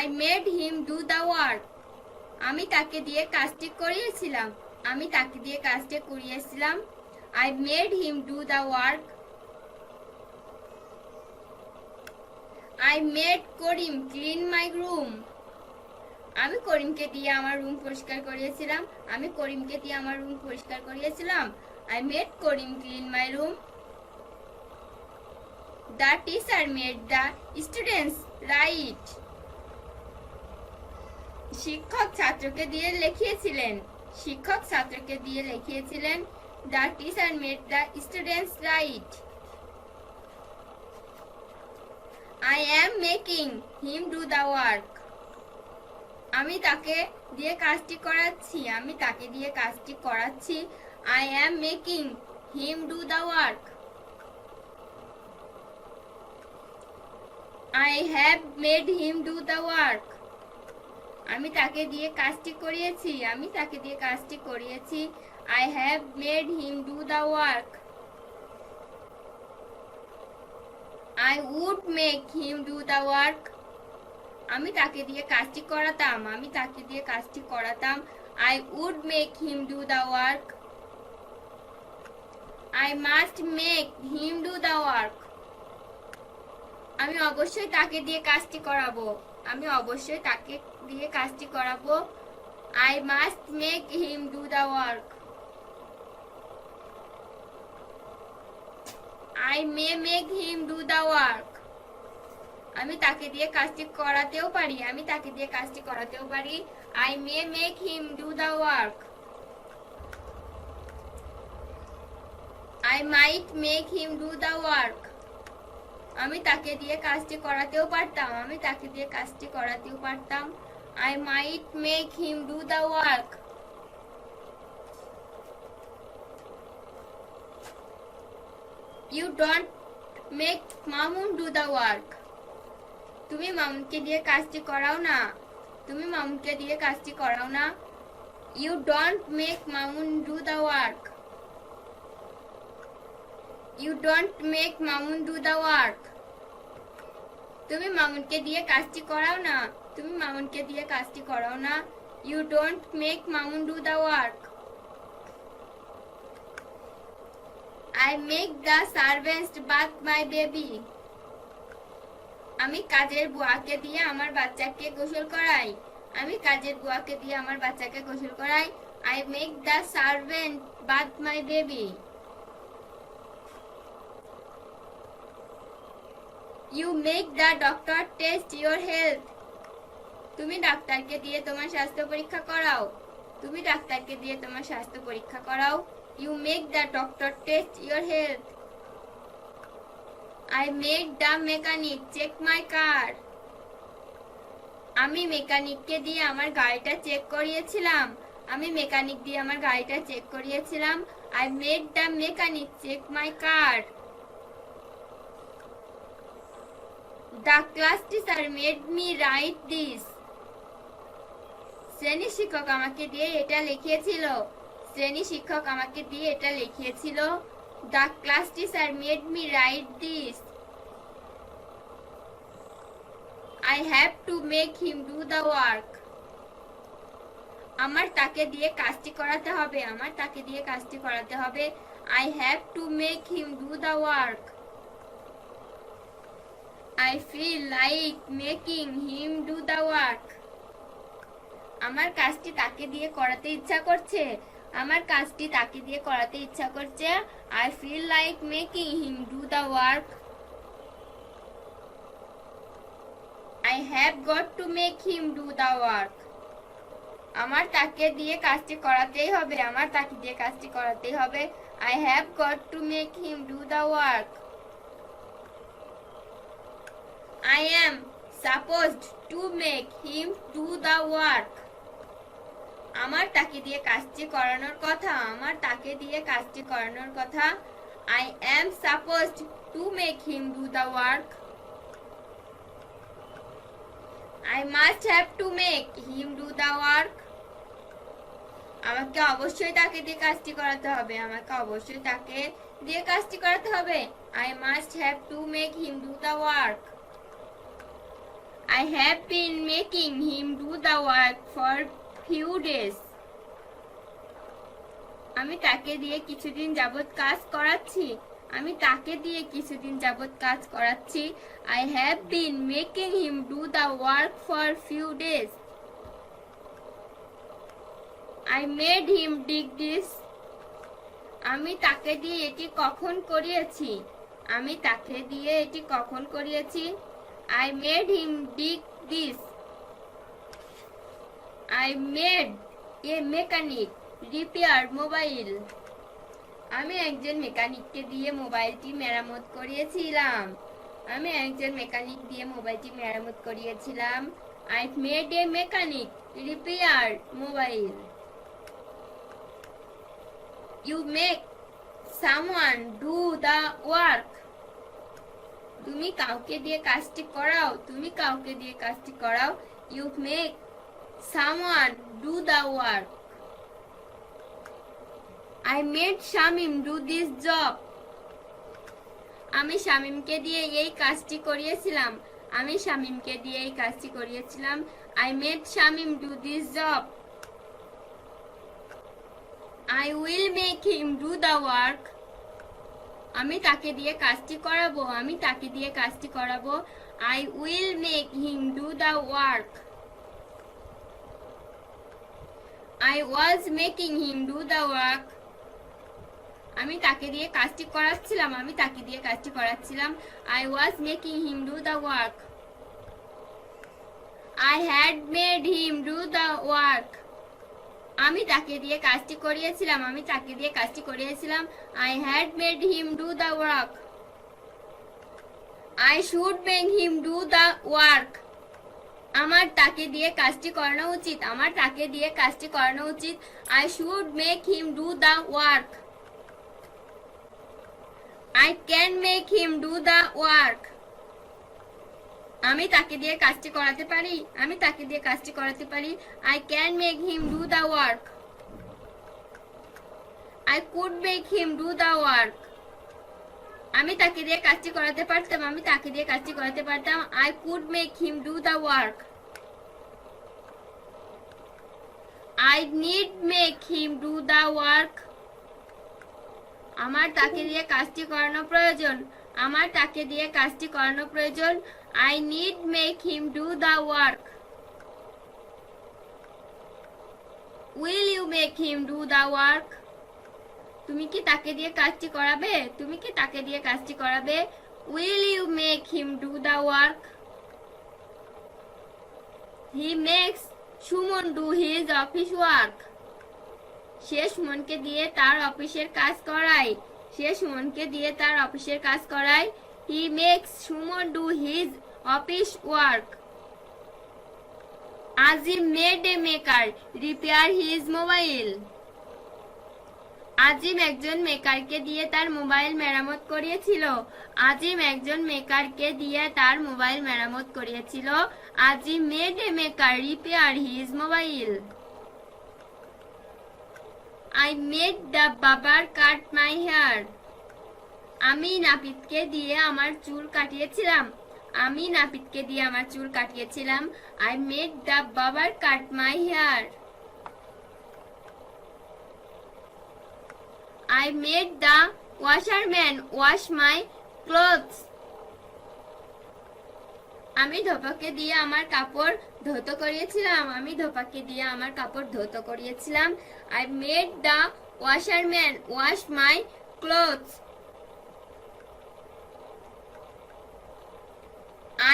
Speaker 1: I made him do the work. আমি তাকে দিয়ে কাজটি করিয়েছিলাম, আমি তাকে দিয়ে কাজটি করিয়েছিলাম। I made him do the work. I made Karim clean my room. আমি করিমকে দিয়ে আমার রুম পরিষ্কার করিয়েছিলাম, আমি করিমকে দিয়ে আমার রুম পরিষ্কার করিয়েছিলাম। I made Karim clean my room. The teacher made the students write. শিক্ষক ছাত্রকে দিয়ে লিখিয়েছিলেন, শিক্ষক ছাত্রকে দিয়ে লিখিয়েছিলেন। The teacher made the students write. I am making him do the work. আমি তাকে দিয়ে কাজটি করাচ্ছি, আমি তাকে দিয়ে কাজটি করাচ্ছি। I am making him do the work. I have made him do the work. আমি তাকে দিয়ে কাজটি করিয়েছি, আমি তাকে দিয়ে কাজটি করিয়েছি। I have made him do the work. I would make him do the work. আমি তাকে দিয়ে কাজটি করাতাম, আমি তাকে দিয়ে কাজটি করাতাম। I would make him do the work. I must make him do the work. আমি অবশ্যই তাকে দিয়ে কাজটি করাবো, আমি অবশ্যই তাকে দিয়ে কাজটি করাবো। I must make him do the work. I may make him do the work. আমি তাকে দিয়ে কাজটি করাতেও পারি, আমি তাকে দিয়ে কাজটি করাতেও পারি। I may make him do the work. I might make him do the work. আমি তাকে দিয়ে কাজটি করাতেও পারতাম, আমি তাকে দিয়ে কাজটি করাতেও পারতাম। I might make him do the work. You don't make Mamun do the work. তুমি মামুনকে দিয়ে কাজটি করাও না, তুমি মামুনকে দিয়ে কাজটি করাও না। You don't make Mamun do the work. You don't make Mamun do the work. তুমি মামুনকে দিয়ে কাজটি করাও না, তুমি মামুনকে দিয়ে কাজটি করাও না। You don't make Mamun do the work. I make the servants bath my baby. আমি কাজের বুয়াকে দিয়ে আমার বাচ্চাকে গোসল করাই, আমি কাজের বুয়াকে দিয়ে আমার বাচ্চাকে গোসল করাই। I make the servant bath my baby. You make the doctor test your health. তুমি ডাক্তারকে দিয়ে তোমার স্বাস্থ্য পরীক্ষা করাও, তুমি ডাক্তারকে দিয়ে তোমার স্বাস্থ্য পরীক্ষা করাও। You make the doctor test your health. I made the mechanic check my car. আমি মেকানিককে দিয়ে আমার গাড়িটা চেক করিয়েছিলাম, আমি মেকানিক দিয়ে আমার গাড়িটা চেক করিয়েছিলাম। I made the mechanic check my car. The class teacher made me write this. শ্রেণী শিক্ষক আমাকে দিয়ে এটা লিখিয়েছিল, শ্রেণী শিক্ষক আমাকে দিয়ে এটা লিখিয়েছিল। The class teacher made me write this. I have to make him do the work. আমার তাকে দিয়ে কাজটি করাতে হবে, আমার তাকে দিয়ে কাজটি করাতে হবে। I have to make him do the work. I feel like making him do the work. আমার কাজটি তাকে দিয়ে করাতে ইচ্ছা করছে, আমার কাজটি তাকে দিয়ে করাতে ইচ্ছা করছে। I feel like making him do the work. I have got to make him do the work. আমার তাকে দিয়ে কাজটি করাতেই হবে, আমার তাকে দিয়ে কাজটি করাতেই হবে। I have got to make him do the work. I am supposed to make him do the work. আমার তাকে দিয়ে কাজটি করানোর কথা, আমার তাকে দিয়ে কাজটি করানোর কথা। I am supposed to make him do the work. I must have to make him do the work. আমাকে অবশ্যই তাকে দিয়ে কাজটি করাতে হবে, আমাকে অবশ্যই তাকে দিয়ে কাজটি করাতে হবে। I must have to make him do the work. I have been making him do the work for few days. আমি তাকে দিয়ে কিছুদিন যাবত কাজ করাচ্ছি, আমি তাকে দিয়ে কিছুদিন যাবত কাজ করাচ্ছি। I have been making him do the work for few days. I made him dig this. আমি তাকে দিয়ে এটি কখন করিয়েছি, আমি তাকে দিয়ে এটি কখন করিয়েছি। I made him dig this. I made a mechanic repair mobile. আমি একজন মেকানিককে দিয়ে মোবাইলটি মেরামত করিয়েছিলাম, আমি একজন মেকানিক দিয়ে মোবাইলটি মেরামত করিয়েছিলাম। I made a mechanic repair mobile. You make someone do the work. তুমি কাউকে দিয়ে কাজটি করাও, তুমি কাউকে দিয়ে কাজটি করাও। You make someone do the work. I made Shamim do this job. আমি শামিমকে দিয়ে এই কাজটি করিয়েছিলাম, আমি শামিমকে দিয়ে এই কাজটি করিয়েছিলাম। I made Shamim do this job. I will make him do the work. আমি তাকে দিয়ে কাজটি করাবো, আমি তাকে দিয়ে কাজটি করাবো। I will make him do the work. I was making him do the work. আমি তাকে দিয়ে কাজটি করাচ্ছিলাম। I was making him do the work. I had made him do the work. আমি তাকে দিয়ে কাজটি করিয়েছিলাম। I had made him do the work. I should make him do the work. আমার তাকে দিয়ে কাজটি করানো উচিত। I should make him do the work. I can make him do the work. আমি তাকে দিয়ে কাজটি করাতে পারি। I can make him do the work. I could make him do the work. আমি তাকে দিয়ে কাজটি করাতে পারতাম। I could make him do the work. I need make him do the work. আমার তাকে দিয়ে কাজটি করানো প্রয়োজন। I need make him do the work. Will you make him do the work? তুমি কি তাকে দিয়ে কাজটি করাবে? Will you make him do the work? He makes Suman do his office work. সে সুমনকে দিয়ে তার অফিসের কাজ করায়। He makes Suman do his office work. Azim made a maker repair his mobile. আজিম একজন মেকারকে দিয়ে তার মোবাইল মেরামত করিয়েছিল। আজিম made a maker repair his mobile. I made the barber cut my hair. আমি নাপিতকে দিয়ে আমার চুল কাটিয়েছিলাম। I made the barber cut my hair. I made the washerman wash my clothes. আমি ধোপাকে দিয়ে আমার কাপড় ধৌত করিয়েছিলাম। I made the washerman wash my clothes.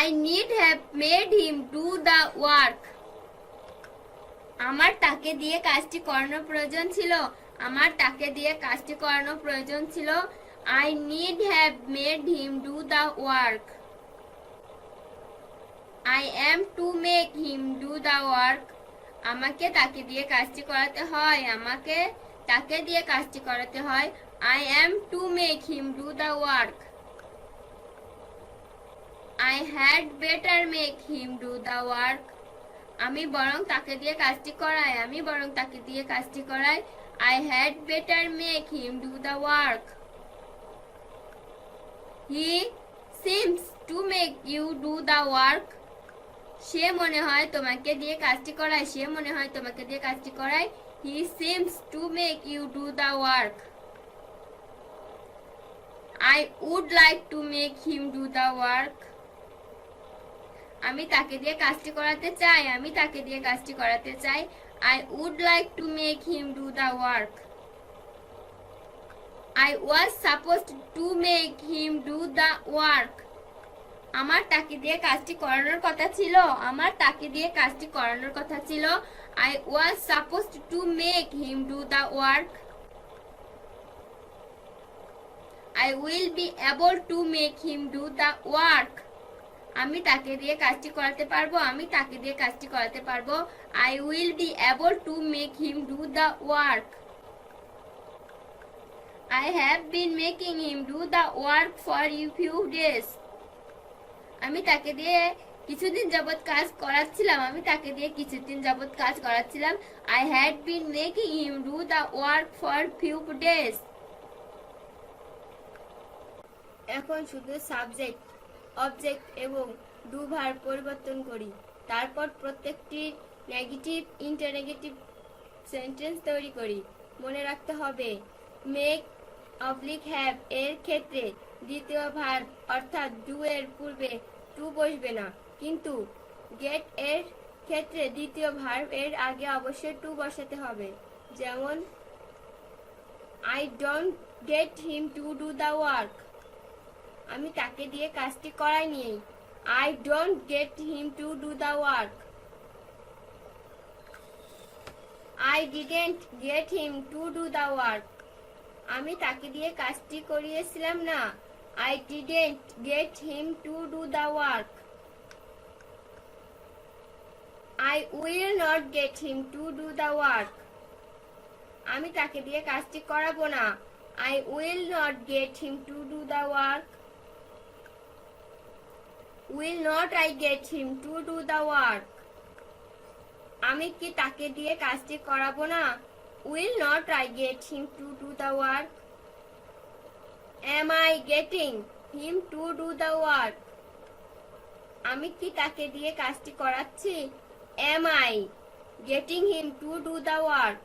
Speaker 1: I need have made him do the work. আমার তাকে দিয়ে কাজটি করানোর প্রয়োজন ছিল। I need have made him do the work. I am to make him do the work. আমাকে তাকে দিয়ে কাজটি করাতে হয়। I am to make him do the work. I had better make him do the work. আমি বরং তাকে দিয়ে কাজটি করাই। I had better make him do the work. He seems to make you do the work. সে মনে হয় তোমাকে দিয়ে কাজটি করায়। He seems to make you do the work. I would like to make him do the work. আমি তাকে দিয়ে কাজটি করাতে চাই। I would like to make him do the work. I was supposed to make him do the work. আমার তাকে দিয়ে কাজটি করানোর কথা ছিল। I was supposed to make him do the work. I will be able to make him do the work. আমি তাকে দিয়ে কাজটি করাতে পারবো। I will be able to make him do the work. I have been making him do the work for a few days. আমি তাকে দিয়ে কিছুদিন যাবত কাজ করাচ্ছিলাম। I had been making him do the work for few days. এখন শুধু subject, object এবং do verb পরিবর্তন করি। তারপর প্রত্যেকটি নেগেটিভ, ইন্টারনেগেটিভ সেন্টেন্স তৈরি করি। মনে রাখতে হবে, মেক অবলিক হ্যাভ এর ক্ষেত্রে দ্বিতীয় ভার্ব অর্থাৎ ডু এর পূর্বে টু বসবে না, কিন্তু গেট এর ক্ষেত্রে দ্বিতীয় ভার্ব এর আগে অবশ্যই টু বসাতে হবে। যেমন I don't get him to do the work. আমি তাকে দিয়ে কাজটি করাইনি। I don't get him to do the work. I didn't get him to do the work. আমি তাকে দিয়ে কাজটি করিয়েছিলাম না। I didn't get him to do the work. I will not get him to do the work. আমি তাকে দিয়ে কাজটি করাবো না। I will not get him to do the work. Will not I get him to do the work? আমি কি তাকে দিয়ে কাজটি করাবো না? Will not I get him to do the work? Am I getting him to do the work? আমি কি তাকে দিয়ে কাজটি করাচ্ছি? Am I getting him to do the work?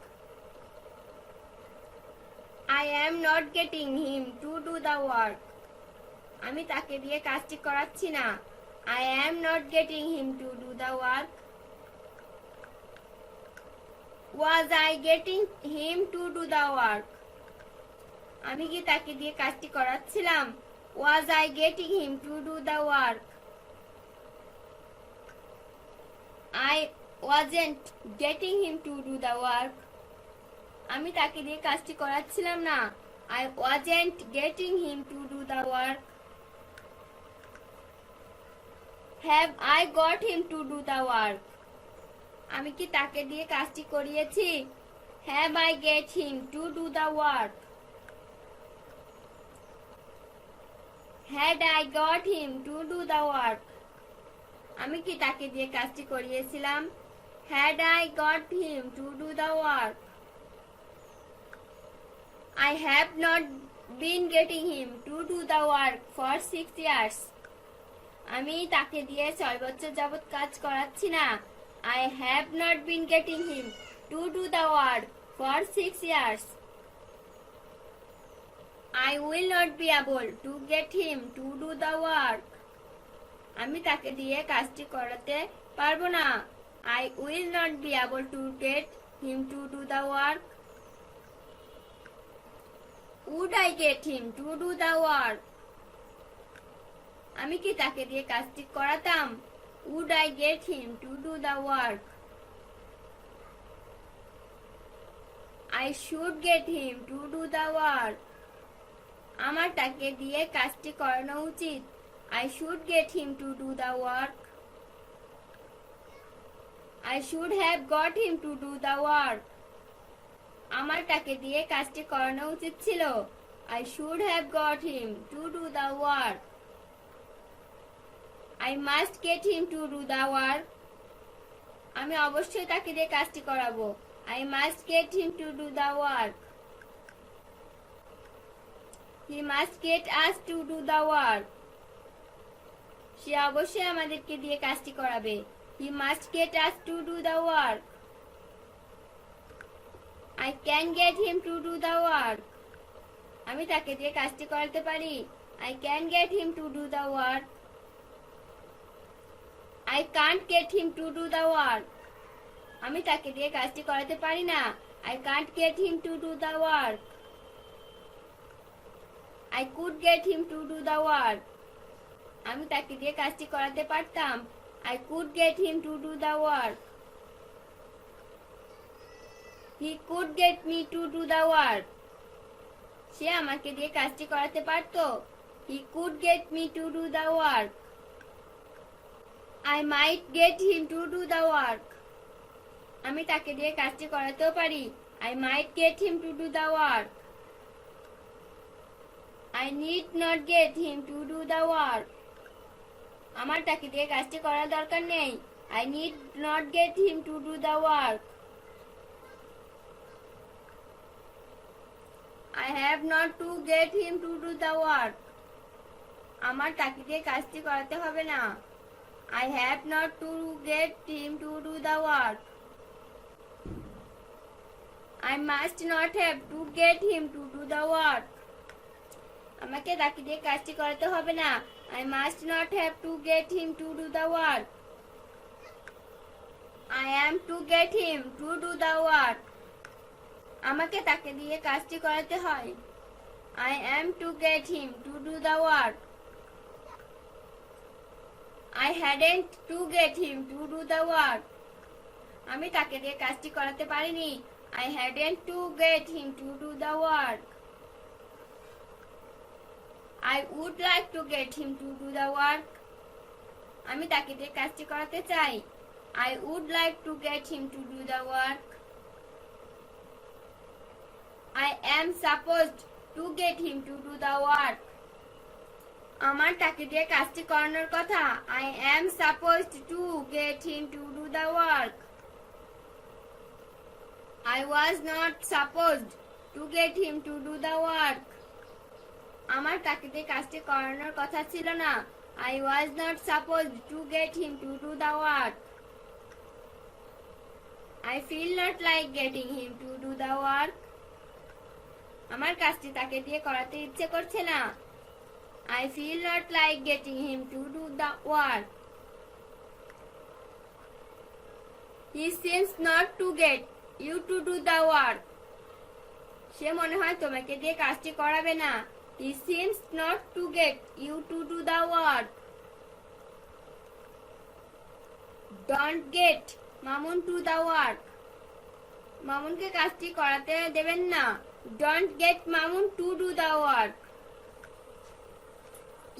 Speaker 1: I am not getting him to do the work. আমি তাকে দিয়ে কাজটি করাচ্ছি না। I am not getting him to do the work. Was I getting him to do the work? আমি কি তাকে দিয়ে কাজটি করাচ্ছিলাম? Was I getting him to do the work? I wasn't getting him to do the work. আমি তাকে দিয়ে কাজটি করাচ্ছিলাম না। I wasn't getting him to do the work. Have I got him to do the work? আমি কি তাকে দিয়ে কাজটি করিয়েছি? Have I get him to do the work? Had I got him to do the work? আমি কি তাকে দিয়ে কাজটি করিয়েছিলাম? Had I got him to do the work? I have not been getting him to do the work for 6 years. আমি তাকে দিয়ে 6 বছর যাবত কাজ করাচ্ছি না। I have not been getting him to do the work for 6 years. I will not be able to get him to do the work. আমি তাকে দিয়ে কাজটি করাতে পারবো না। I will not be able to get him to do the work. Would I get him to do the work? আমি কি তাকে দিয়ে কাজটি করাতাম? Would I get him to do the work? I should get him to do the work. আমার তাকে দিয়ে কাজটি করানো উচিত। I should get him to do the work. I should have got him to do the work. আমার তাকে দিয়ে কাজটি করানো উচিত ছিল। I should have got him to do the work. I must get him to do the work. আমি অবশ্যই তাকে দিয়ে কাজটি করাবো। I must get him to do the work. He must get us to do the work. সে অবশ্যই আমাদেরকে দিয়ে কাজটি করাবে। He must get us to do the work. I can get him to do the work. আমি তাকে দিয়ে কাজটি করাতে পারি। I can get him to do the work. I can't get him to do the work. আমি তাকে দিয়ে কাজটি করাতে পারি না। I can't get him to do the work. I could get him to do the work. আমি তাকে দিয়ে কাজটি করাতে পারতাম। I could get him to do the work. He could get me to do the work. সে আমাকে দিয়ে কাজটি করাতে পারতো। He could get me to do the work. I might get him to do the work. আমি তাকে দিয়ে কাজটি করাতেও পারি। I might get him to do the work. I need not get him to do the work. আমার তাকে দিয়ে কাজটি করার দরকার নেই। I need not get him to do the work. I have not to get him to do the work. আমার তাকে দিয়ে কাজটি করাতে হবে না। I have not to get him to do the work. I must not have to get him to do the work. আমাকে তাকে দিয়ে কাজটি করাতে হবে না। I must not have to get him to do the work. I am to get him to do the work. আমাকে তাকে দিয়ে কাজটি করাতে হয়। I am to get him to do the work. I hadn't to get him to do the work. আমি তাকে দিয়ে কাজটি করাতে পারিনি। I hadn't to get him to do the work. I would like to get him to do the work. আমি তাকে দিয়ে কাজটি করাতে চাই। I would like to get him to do the work. I am supposed to get him to do the work. আমার তাকে দিয়ে কাজটি করানোর কথা। I am supposed to get him to do the work. I was not supposed to get him to do the work. আমার তাকে দিয়ে কাজটি করানোর কথা ছিল না। I was not supposed to get him to do the work. I feel not like getting him to do the work. আমার কাজটি তাকে দিয়ে করাতে ইচ্ছে করছে না। I feel not like getting him to do the work. He seems not to get you to do the work. সে মনে হয় তোমাকে দিয়ে কাজটি করাবে না। He seems not to get you to do the work. Don't get Mamun to the work. মামুনকে কাজটি করাতে দেবেন না। Don't get Mamun to do the work.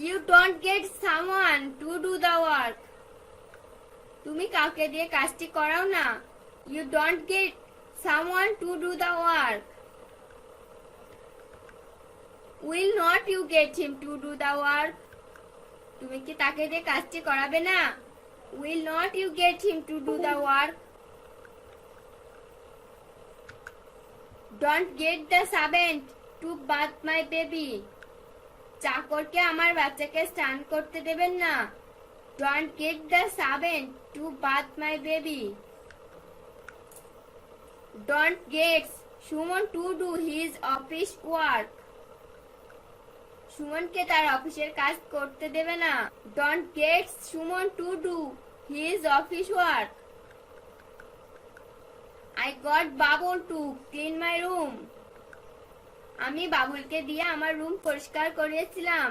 Speaker 1: You don't get someone to do the work. তুমি কাউকে দিয়ে কাজটি করাও না। You don't get someone to do the work. Will not you get him to do the work? তুমি কি তাকে দিয়ে কাজটি করাবে না? Will not you get him to do the work? Don't get the servant to bath my baby. চাকরকে আমার বাচ্চাকে স্নান করতে দেবেন না। Don't get the servant to bath my baby. Don't get Suman to do his office work. সুমনকে তার অফিসের কাজ করতে দেবে না। Don't get Suman to do his office work. I got Babul to clean my room. আমি বাবুলকে দিয়ে আমার রুম পরিষ্কার করিয়েছিলাম।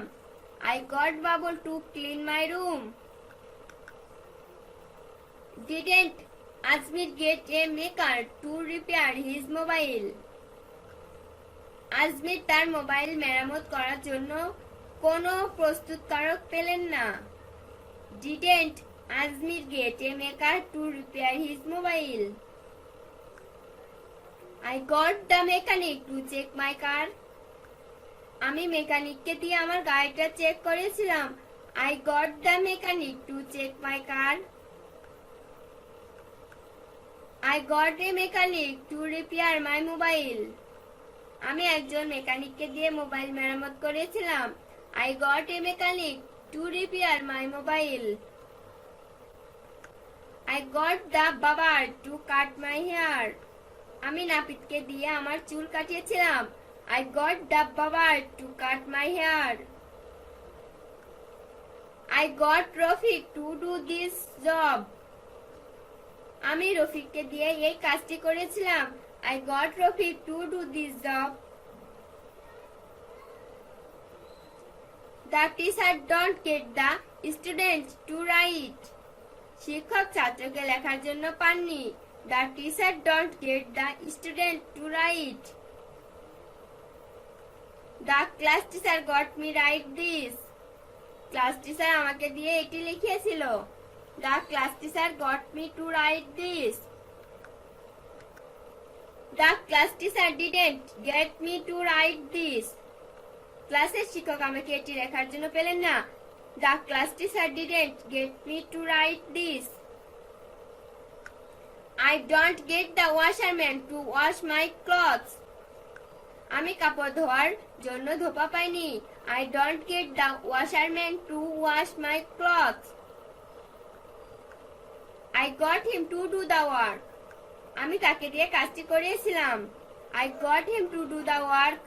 Speaker 1: I got Babul to clean my room. Didn't Azmir get a maker to repair his mobile? Ajmer তার mobile মেরামত করার জন্য কোনো প্রস্তুতকারক পেলেন না। Didn't Azmir get a maker to repair his mobile? I got the mechanic to check my car. আমি মেকানিককে দিয়ে আমার গাড়িটা চেক করেছিলাম। I got the mechanic to check my car. I got a mechanic to repair my mobile. আমি একজন মেকানিককে দিয়ে mobile মেরামত করেছিলাম। I got a mechanic to repair my mobile. I got the barber to cut my hair. আমি নাপিতকে দিয়ে আমার চুল কাটিয়েছিলাম। I got the barber to cut my hair. I got Rafiq to do this job. আমি রফিককে দিয়ে এই কাজটি করেছিলাম। I got Rafiq to do this job. The teacher don't get the students to write. শিক্ষক ছাত্রকে লেখার জন্য পাননি। The teacher don't get the student to write. The class teacher got me write this. Class teacher আমাকে দিয়ে এটি লিখিয়েছিল। The class teacher got me to write this. The class teacher didn't get me to write this. ক্লাসের শিক্ষক আমাকে এটি লেখার জন্য পেলেন না। The class teacher didn't get me to write this. I don't get the washerman to wash my clothes. আমি কাপড় ধোয়ার জন্য ধোপা পাইনি। I don't get the washerman to wash my clothes. I got him to do the work. আমি তাকে দিয়ে কাজটি করিয়েছিলাম। I got him to do the work.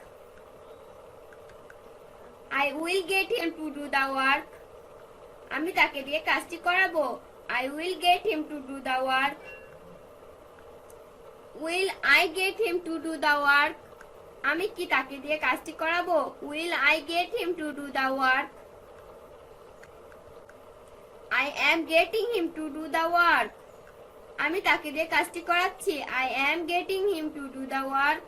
Speaker 1: I will get him to do the work. আমি তাকে দিয়ে কাজটি করাবো। I will get him to do the work. Will I get him to do the work? আমি কি তাকে দিয়ে কাজটি করাবো? Will I get him to do the work? I am getting him to do the work. আমি তাকে দিয়ে কাজটি করাচ্ছি। I am getting him to do the work.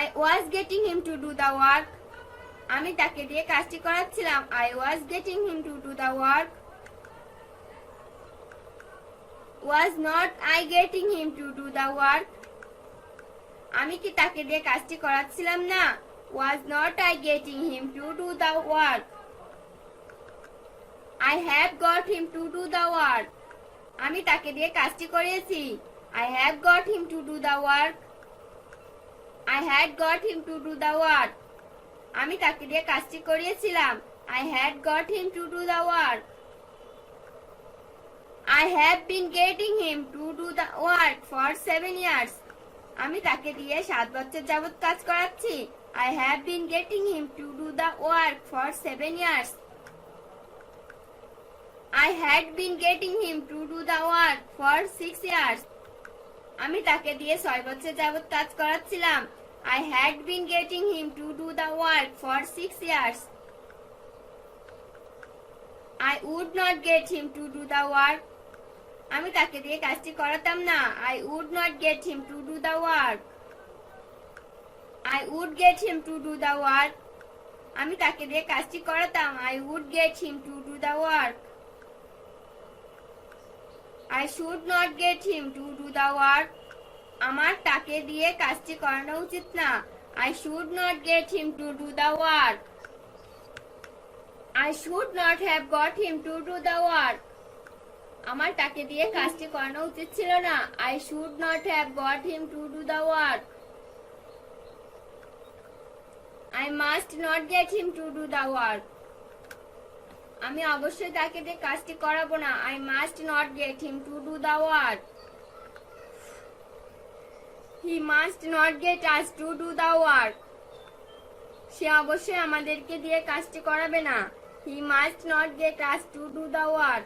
Speaker 1: I was getting him to do the work. আমি তাকে দিয়ে কাজটি করাচ্ছিলাম। I was getting him to do the work. Was not I getting him to do the work? আমি কি তাকে দিয়ে কাজটি করাচ্ছিলাম না? Was not I getting him to do the work? I have got him to do the work. আমি তাকে দিয়ে কাজটি করিয়েছি। I have got him to do the work. I had got him to do the work. আমি তাকে দিয়ে কাজটি করিয়েছিলাম। I had got him to do the work. I have been getting him to do the work for 7 years. আমি তাকে দিয়ে 7 বছর যাবত কাজ করাচ্ছি। I have been getting him to do the work for 7 years. I had been getting him to do the work for 6 years. আমি তাকে দিয়ে 6 বছর যাবত কাজ করাচ্ছিলাম। I had been getting him to do the work for 6 years. I would not get him to do the work. আমি তাকে দিয়ে কাজটি করাতাম না। I would not get him to do the work. I would get him to do the work. আমি তাকে দিয়ে কাজটি করাতাম। I would get him to do the work. I should not get him to do the work. আমার তাকে দিয়ে কাজটি করানো উচিত না। I should not get him to do the work. I should not have got him to do the work. আমার তাকে দিয়ে কাজটি করানো উচিত ছিল না। I should not have got him to do the work. I must not get him to do the work. আমি অবশ্যই তাকে দিয়ে কাজটি করাবো না। I must not get him to do the work. He must not get us to do the work. সে অবশ্যই আমাদেরকে দিয়ে কাজটি করাবে না। He must not get us to do the work.